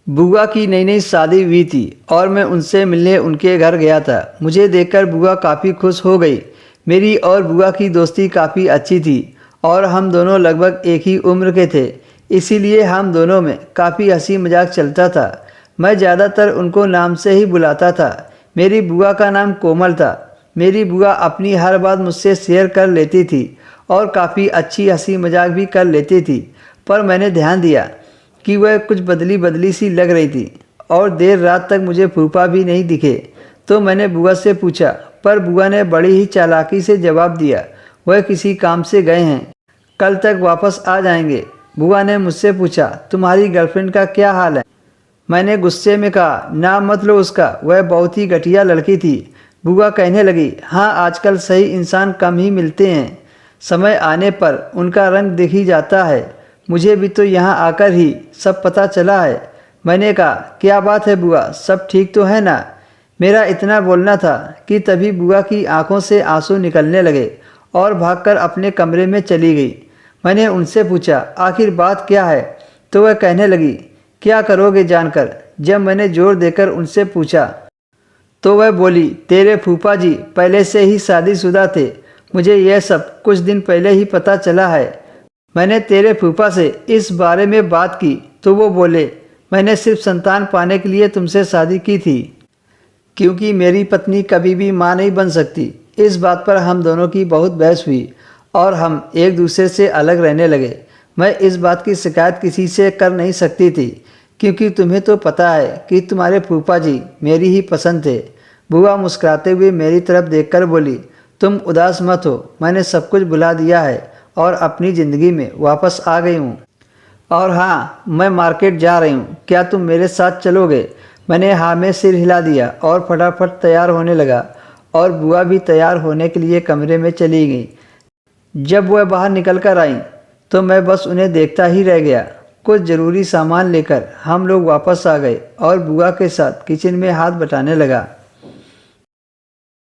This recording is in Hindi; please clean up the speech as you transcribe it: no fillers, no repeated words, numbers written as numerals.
बुआ की नई नई शादी हुई थी और मैं उनसे मिलने उनके घर गया था। मुझे देखकर बुआ काफ़ी खुश हो गई। मेरी और बुआ की दोस्ती काफ़ी अच्छी थी और हम दोनों लगभग एक ही उम्र के थे, इसीलिए हम दोनों में काफ़ी हंसी मजाक चलता था। मैं ज़्यादातर उनको नाम से ही बुलाता था। मेरी बुआ का नाम कोमल था। मेरी बुआ अपनी हर बात मुझसे शेयर कर लेती थी और काफ़ी अच्छी हंसी मजाक भी कर लेती थी, पर मैंने ध्यान दिया कि वह कुछ बदली बदली सी लग रही थी और देर रात तक मुझे फूफा भी नहीं दिखे। तो मैंने बुआ से पूछा, पर बुआ ने बड़ी ही चालाकी से जवाब दिया, वह किसी काम से गए हैं, कल तक वापस आ जाएंगे। बुआ ने मुझसे पूछा, तुम्हारी गर्लफ्रेंड का क्या हाल है? मैंने गुस्से में कहा, नाम मत लो उसका, वह बहुत ही घटिया लड़की थी। बुआ कहने लगी, हाँ आजकल सही इंसान कम ही मिलते हैं, समय आने पर उनका रंग दिख ही जाता है। मुझे भी तो यहाँ आकर ही सब पता चला है। मैंने कहा, क्या बात है बुआ, सब ठीक तो है ना? मेरा इतना बोलना था कि तभी बुआ की आंखों से आंसू निकलने लगे और भागकर अपने कमरे में चली गई। मैंने उनसे पूछा, आखिर बात क्या है? तो वह कहने लगी, क्या करोगे जानकर? जब मैंने जोर देकर उनसे पूछा तो वह बोली, तेरे फूफा जी पहले से ही शादीशुदा थे, मुझे यह सब कुछ दिन पहले ही पता चला है। मैंने तेरे फूफा से इस बारे में बात की तो वो बोले, मैंने सिर्फ संतान पाने के लिए तुमसे शादी की थी, क्योंकि मेरी पत्नी कभी भी माँ नहीं बन सकती। इस बात पर हम दोनों की बहुत बहस हुई और हम एक दूसरे से अलग रहने लगे। मैं इस बात की शिकायत किसी से कर नहीं सकती थी, क्योंकि तुम्हें तो पता है कि तुम्हारे फूफा जी मेरी ही पसंद थे। बुआ मुस्कुराते हुए मेरी तरफ देखकर बोली, तुम उदास मत हो, मैंने सब कुछ भुला दिया है और अपनी ज़िंदगी में वापस आ गई हूँ। और हाँ, मैं मार्केट जा रही हूँ, क्या तुम मेरे साथ चलोगे? मैंने हाँ में सिर हिला दिया और फटाफट तैयार होने लगा और बुआ भी तैयार होने के लिए कमरे में चली गई। जब वह बाहर निकल कर आई तो मैं बस उन्हें देखता ही रह गया। कुछ ज़रूरी सामान लेकर हम लोग वापस आ गए और बुआ के साथ किचन में हाथ बटाने लगा।